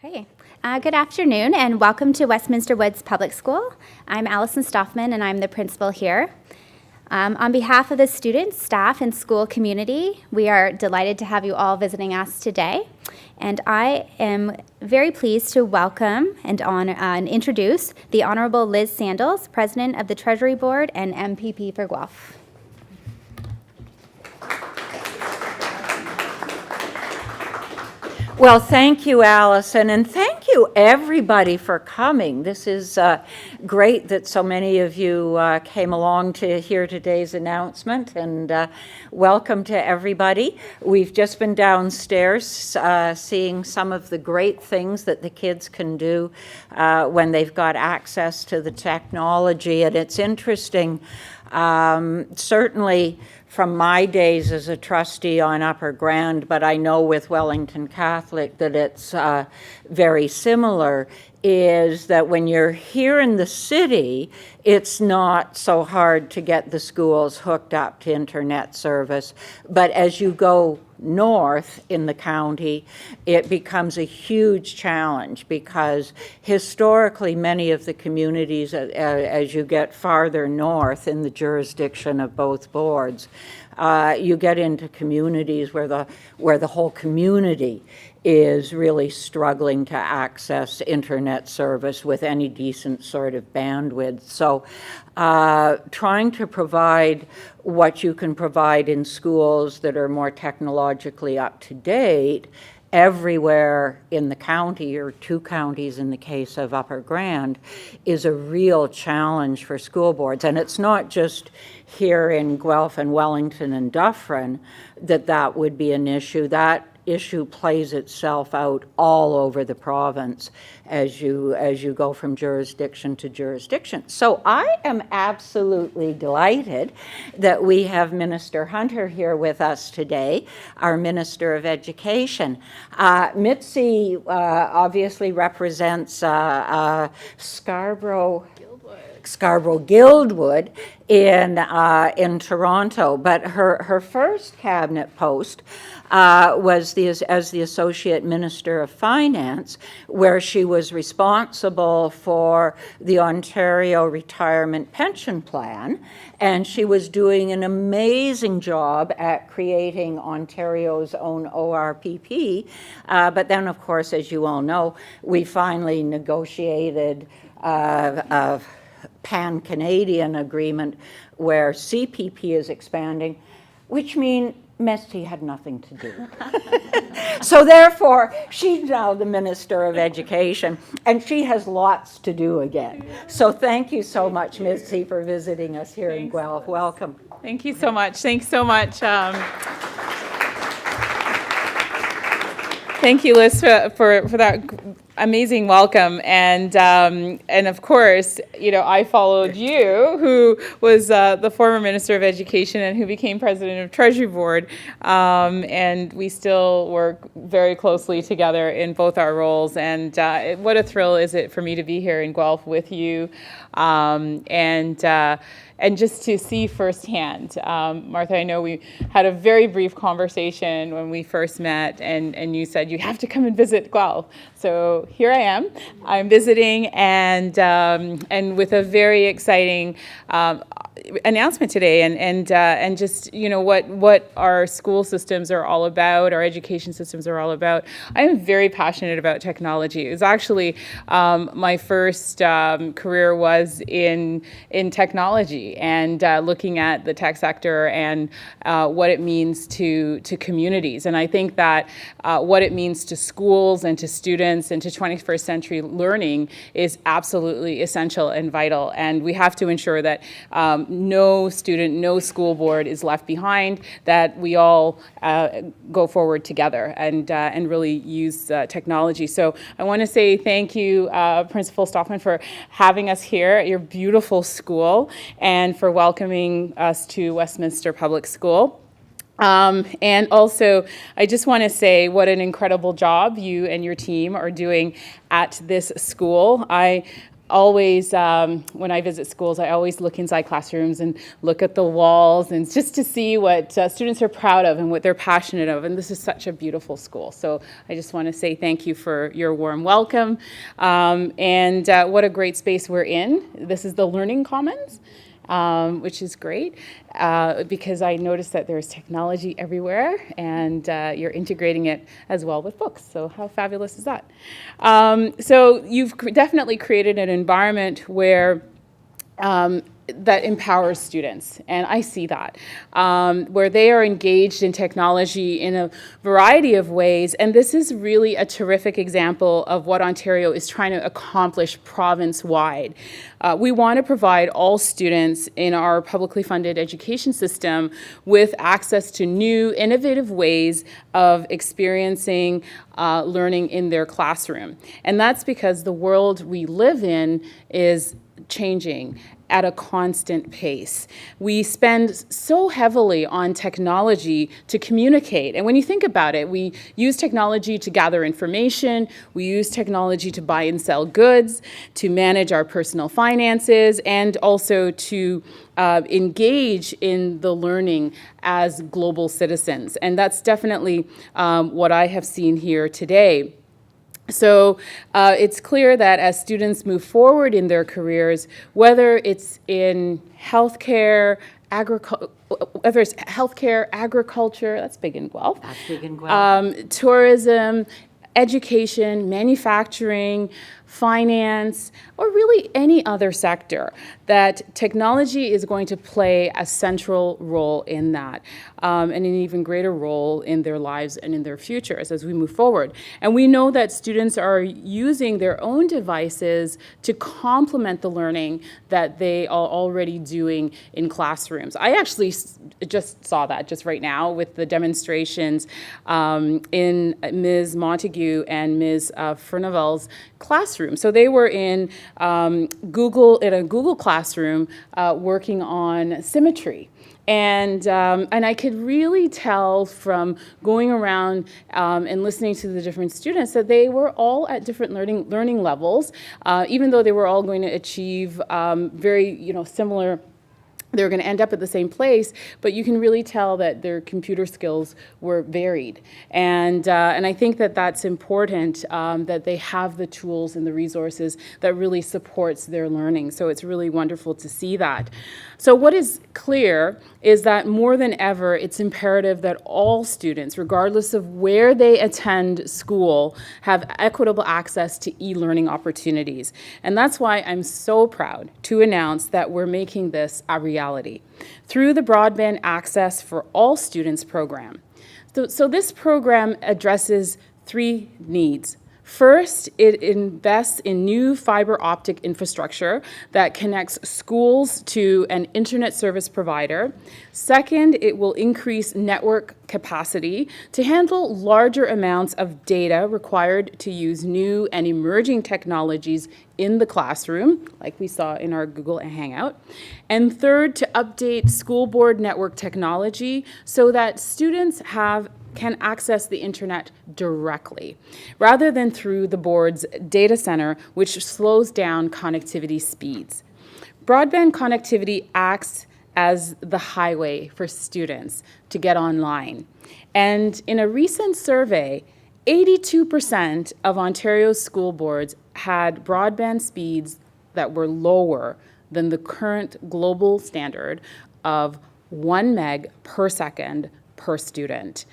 Okay. Good afternoon and welcome to Westminster Woods Public School. I'm Allison Stoffman and I'm the principal here. On behalf of the students, staff, and school community, we are delighted to have you all visiting us today. And I am very pleased to welcome and introduce the Honorable Liz Sandals, President of the Treasury Board and MPP for Guelph. Well, thank you, Allison, and thank you, everybody, for coming. This is great that so many of you came along to hear today's announcement, and welcome to everybody. We've just been downstairs seeing some of the great things that the kids can do when they've got access to the technology, and it's interesting. Certainly from my days as a trustee on Upper Grand, but I know with Wellington Catholic that it's very similar, is that when you're here in the city, it's not so hard to get the schools hooked up to internet service. But as you go north in the county, it becomes a huge challenge because historically many of the communities, as you get farther north in the jurisdiction of both boards, you get into communities where the whole community is really struggling to access internet service with any decent sort of bandwidth. So trying to provide what you can provide in schools that are more technologically up to date everywhere in the county, or two counties in the case of Upper Grand, is a real challenge for school boards. And it's not just here in Guelph and Wellington and Dufferin that would be an issue. That issue plays itself out all over the province as you go from jurisdiction to jurisdiction. So I am absolutely delighted that we have Minister Hunter here with us today, our Minister of Education. Mitzi obviously represents Scarborough Guildwood in Toronto, but her first cabinet post was as the Associate Minister of Finance, where she was responsible for the Ontario Retirement Pension Plan, and she was doing an amazing job at creating Ontario's own ORPP. But then, of course, as you all know, we finally negotiated a pan-Canadian agreement where CPP is expanding, which means Mesty had nothing to do. So therefore, she's now the Minister of Education, and she has lots to do again. So thank you so much, Mesty, for visiting us here in Guelph. Welcome. Thank you so much. Thanks so much. Thank you, Liz, for that amazing welcome, and of course, I followed you, who was the former Minister of Education and who became President of Treasury Board, and we still work very closely together in both our roles. And what a thrill is it for me to be here in Guelph with you, and just to see firsthand. Martha, I know we had a very brief conversation when we first met, and you said you have to come and visit Guelph. So here I am. I'm visiting, and with a very exciting announcement today, and just what our school systems are all about, our education systems are all about. I am very passionate about technology. It was actually my first career was in technology, and looking at the tech sector and what it means to communities. And I think that what it means to schools and to students and to 21st century learning is absolutely essential and vital. And we have to ensure that no student, no school board is left behind, that we all go forward together and really use technology. So I want to say thank you, Principal Stoffman, for having us here at your beautiful school and for welcoming us to Westminster Public School. And also, I just want to say what an incredible job you and your team are doing at this school. always, when I visit schools, I always look inside classrooms and look at the walls and just to see what students are proud of and what they're passionate of. And this is such a beautiful school. So I just want to say thank you for your warm welcome. And what a great space we're in. This is the Learning Commons. Which is great because I noticed that there's technology everywhere and you're integrating it as well with books. So how fabulous is that? So you've definitely created an environment where that empowers students, and I see that, where they are engaged in technology in a variety of ways, and this is really a terrific example of what Ontario is trying to accomplish province-wide. We want to provide all students in our publicly funded education system with access to new, innovative ways of experiencing learning in their classroom, and that's because the world we live in is changing at a constant pace. We spend so heavily on technology to communicate. And when you think about it, we use technology to gather information, we use technology to buy and sell goods, to manage our personal finances, and also to engage in the learning as global citizens. And that's definitely what I have seen here today. So it's clear that as students move forward in their careers, whether it's in healthcare, agriculture, that's big in Guelph. That's big in Guelph. Tourism, education, manufacturing, finance, or really any other sector, that technology is going to play a central role in that, and an even greater role in their lives and in their futures as we move forward. And we know that students are using their own devices to complement the learning that they are already doing in classrooms. I actually just saw that just right now with the demonstrations in Ms. Montague and Ms. Furnival's classroom. So they were in a Google Classroom working on symmetry. And I could really tell from going around and listening to the different students that they were all at different learning levels, even though they were all going to achieve very similar. They were going to end up at the same place, but you can really tell that their computer skills were varied. And I think that that's important, that they have the tools and the resources that really supports their learning. So it's really wonderful to see that. So what is clear is that more than ever, it's imperative that all students, regardless of where they attend school, have equitable access to e-learning opportunities. And that's why I'm so proud to announce that we're making this a reality through the Broadband Access for All Students program. So this program addresses three needs. First, it invests in new fiber optic infrastructure that connects schools to an internet service provider. Second, it will increase network capacity to handle larger amounts of data required to use new and emerging technologies in the classroom, like we saw in our Google Hangout. And third, to update school board network technology so that students can access the internet directly, rather than through the board's data center, which slows down connectivity speeds. Broadband connectivity acts as the highway for students to get online. And in a recent survey, 82% of Ontario's school boards had broadband speeds that were lower than the current global standard of 1 meg per second per student.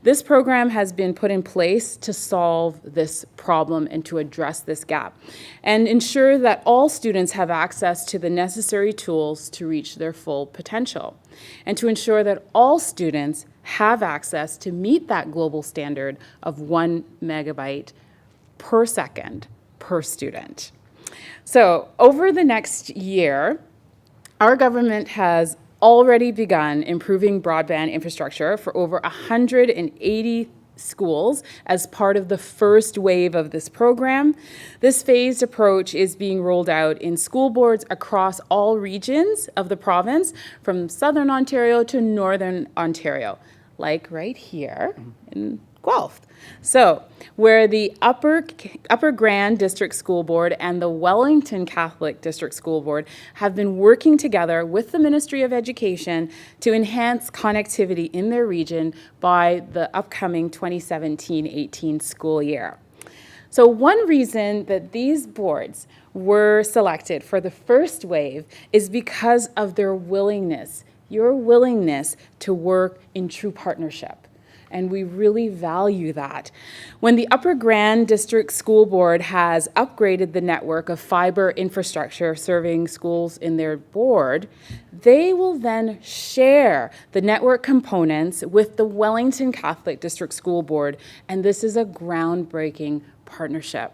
This program has been put in place to solve this problem and to address this gap and ensure that all students have access to the necessary tools to reach their full potential, and to ensure that all students have access to meet that global standard of 1 megabyte per second per student. So over the next year, our government has already begun improving broadband infrastructure for over 180 schools as part of the first wave of this program. This phased approach is being rolled out in school boards across all regions of the province, from Southern Ontario to Northern Ontario, like right here in Guelph. So, where the Upper Grand District School Board and the Wellington Catholic District School Board have been working together with the Ministry of Education to enhance connectivity in their region by the upcoming 2017-18 school year. So one reason that these boards were selected for the first wave is because of their willingness, your willingness to work in true partnership. And we really value that. When the Upper Grand District School Board has upgraded the network of fiber infrastructure serving schools in their board, they will then share the network components with the Wellington Catholic District School Board, and this is a groundbreaking partnership.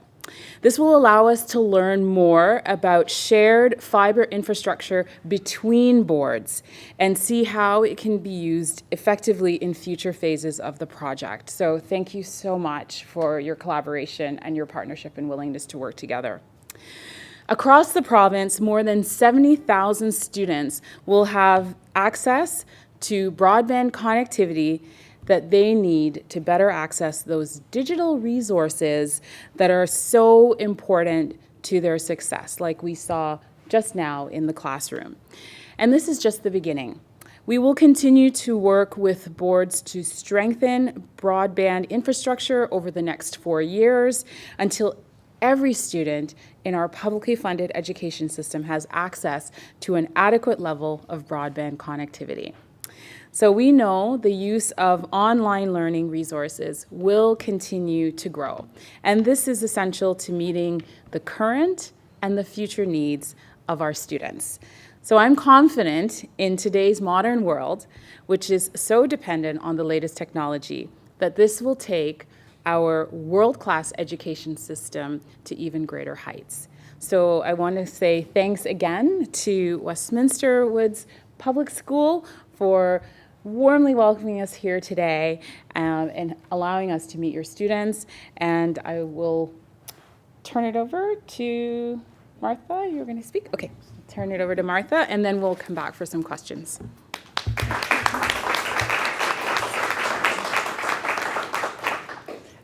This will allow us to learn more about shared fiber infrastructure between boards and see how it can be used effectively in future phases of the project. So thank you so much for your collaboration and your partnership and willingness to work together. Across the province, more than 70,000 students will have access to broadband connectivity that they need to better access those digital resources that are so important to their success, like we saw just now in the classroom. And this is just the beginning. We will continue to work with boards to strengthen broadband infrastructure over the next 4 years until every student in our publicly funded education system has access to an adequate level of broadband connectivity. So we know the use of online learning resources will continue to grow, and this is essential to meeting the current and the future needs of our students. So I'm confident in today's modern world, which is so dependent on the latest technology, that this will take our world-class education system to even greater heights. So I want to say thanks again to Westminster Woods Public School for warmly welcoming us here today and allowing us to meet your students. And I will turn it over to Martha. You're going to speak? Okay, turn it over to Martha, and then we'll come back for some questions.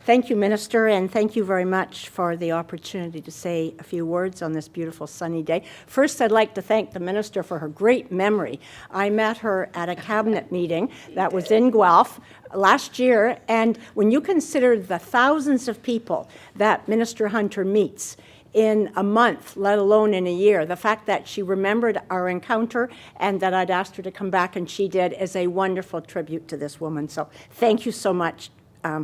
Thank you, Minister, and thank you very much for the opportunity to say a few words on this beautiful sunny day. First, I'd like to thank the Minister for her great memory. I met her at a cabinet meeting that was in Guelph last year, and when you consider the thousands of people that Minister Hunter meets in a month, let alone in a year, the fact that she remembered our encounter and that I'd asked her to come back and she did is a wonderful tribute to this woman. So thank you so much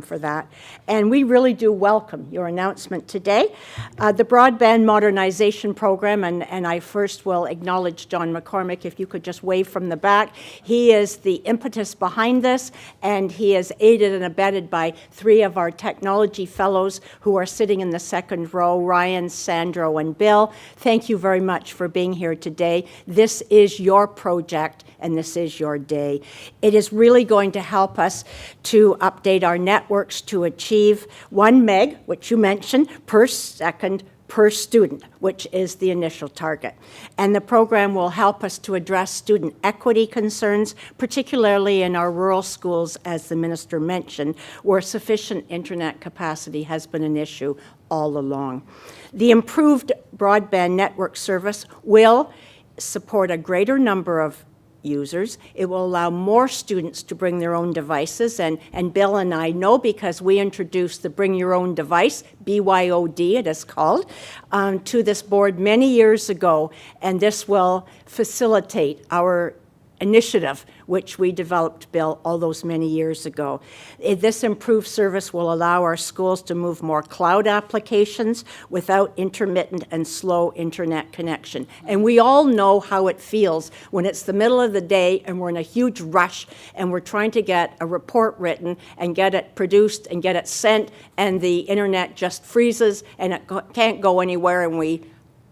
for that. And we really do welcome your announcement today. The Broadband Modernization Program, and I first will acknowledge John McCormick, if you could just wave from the back. He is the impetus behind this, and he is aided and abetted by 3 of our technology fellows who are sitting in the second row, Ryan, Sandro, and Bill. Thank you very much for being here today. This is your project, and this is your day. It is really going to help us to update our networks to achieve 1 meg, which you mentioned, per second per student, which is the initial target. And the program will help us to address student equity concerns, particularly in our rural schools, as the Minister mentioned, where sufficient internet capacity has been an issue all along. The improved broadband network service will support a greater number of users. It will allow more students to bring their own devices, and Bill and I know because we introduced the Bring Your Own Device, BYOD it is called, to this board many years ago, and this will facilitate our initiative, which we developed, Bill, all those many years ago. This improved service will allow our schools to move more cloud applications without intermittent and slow internet connection. And we all know how it feels when it's the middle of the day and we're in a huge rush and we're trying to get a report written and get it produced and get it sent, and the internet just freezes and it can't go anywhere, and we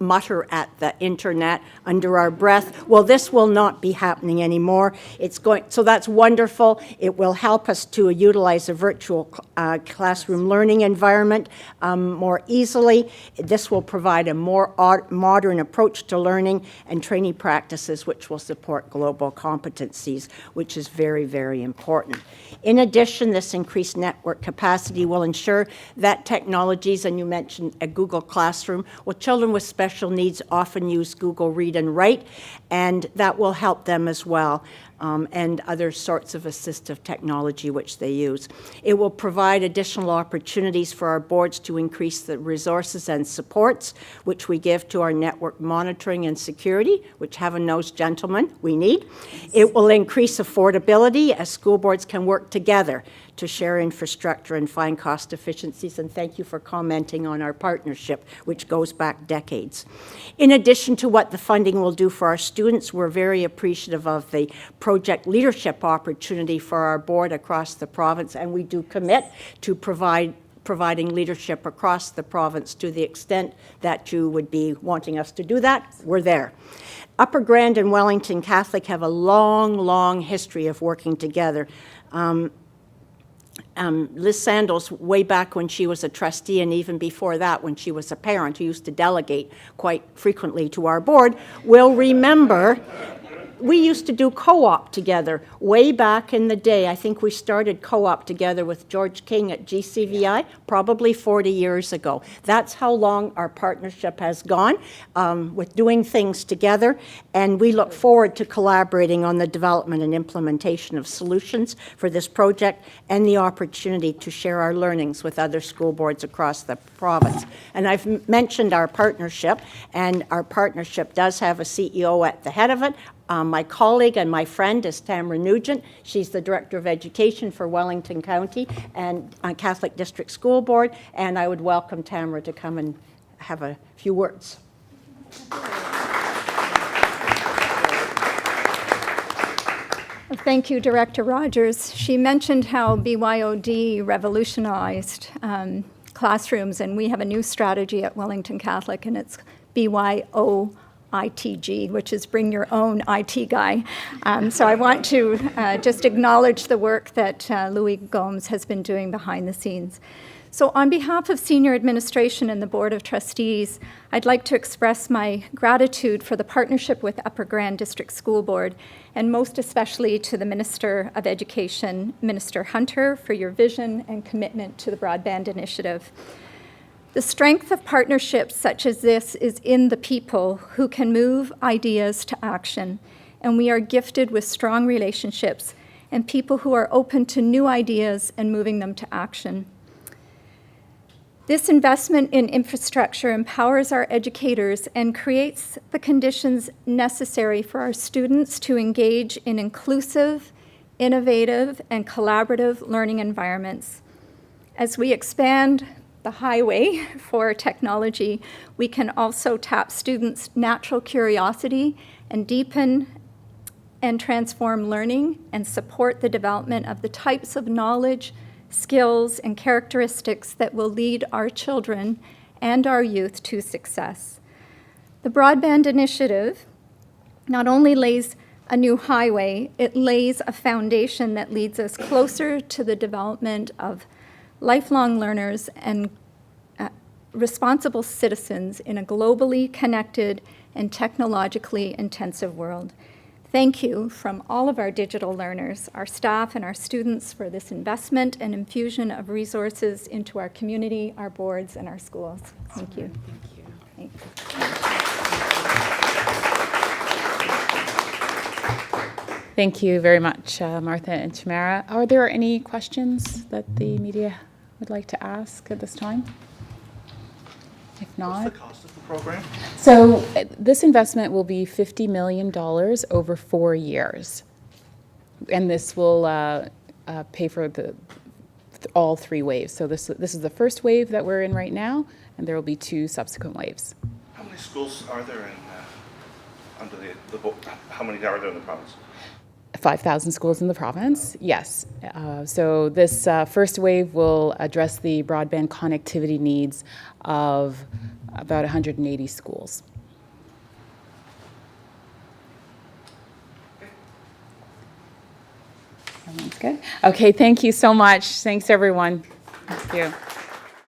mutter at the internet under our breath. Well, this will not be happening anymore. So that's wonderful. It will help us to utilize a virtual classroom learning environment more easily. This will provide a more modern approach to learning and training practices which will support global competencies, which is very, very important. In addition, this increased network capacity will ensure that technologies, and you mentioned a Google Classroom, well, children with special needs often use Google Read and Write, and that will help them as well. And other sorts of assistive technology which they use. It will provide additional opportunities for our boards to increase the resources and supports which we give to our network monitoring and security, which heaven knows, gentlemen, we need. It will increase affordability as school boards can work together to share infrastructure and find cost efficiencies, and thank you for commenting on our partnership, which goes back decades. In addition to what the funding will do for our students, we're very appreciative of the project leadership opportunity for our board across the province, and we do commit to providing leadership across the province to the extent that you would be wanting us to do that. We're there. Upper Grand and Wellington Catholic have a long, long history of working together. Liz Sandals, way back when she was a trustee, and even before that when she was a parent who used to delegate quite frequently to our board, will remember we used to do co-op together way back in the day. I think we started co-op together with George King at GCVI probably 40 years ago. That's how long our partnership has gone with doing things together, and we look forward to collaborating on the development and implementation of solutions for this project and the opportunity to share our learnings with other school boards across the province. And I've mentioned our partnership, and our partnership does have a CEO at the head of it. My colleague and my friend is Tamara Nugent. She's the Director of Education for Wellington County and Catholic District School Board, and I would welcome Tamara to come and have a few words. Thank you, Director Rogers. She mentioned how BYOD revolutionized classrooms, and we have a new strategy at Wellington Catholic, and it's BYOITG, which is bring your own IT guy. So I want to just acknowledge the work that Louis Gomes has been doing behind the scenes. So on behalf of senior administration and the Board of Trustees, I'd like to express my gratitude for the partnership with Upper Grand District School Board, and most especially to the Minister of Education, Minister Hunter, for your vision and commitment to the Broadband Initiative. The strength of partnerships such as this is in the people who can move ideas to action, and we are gifted with strong relationships and people who are open to new ideas and moving them to action. This investment in infrastructure empowers our educators and creates the conditions necessary for our students to engage in inclusive, innovative, and collaborative learning environments. As we expand the highway for technology, we can also tap students' natural curiosity and deepen and transform learning and support the development of the types of knowledge, skills, and characteristics that will lead our children and our youth to success. The Broadband Initiative not only lays a new highway, it lays a foundation that leads us closer to the development of lifelong learners and responsible citizens in a globally connected and technologically intensive world. Thank you from all of our digital learners, our staff, and our students for this investment and infusion of resources into our community, our boards, and our schools. Thank you. Thank you. Thank you very much, Martha and Tamara. Are there any questions that the media would like to ask at this time? If not, what's the cost of the program? So this investment will be $50 million over 4 years, and this will pay for all 3 waves. So this is the first wave that we're in right now, and there will be 2 subsequent waves. How many schools are there in under the how many are there in the province? 5,000 schools in the province, yes. So this first wave will address the broadband connectivity needs of about 180 schools. Everyone's good? Okay, thank you so much. Thanks, everyone. Thank you.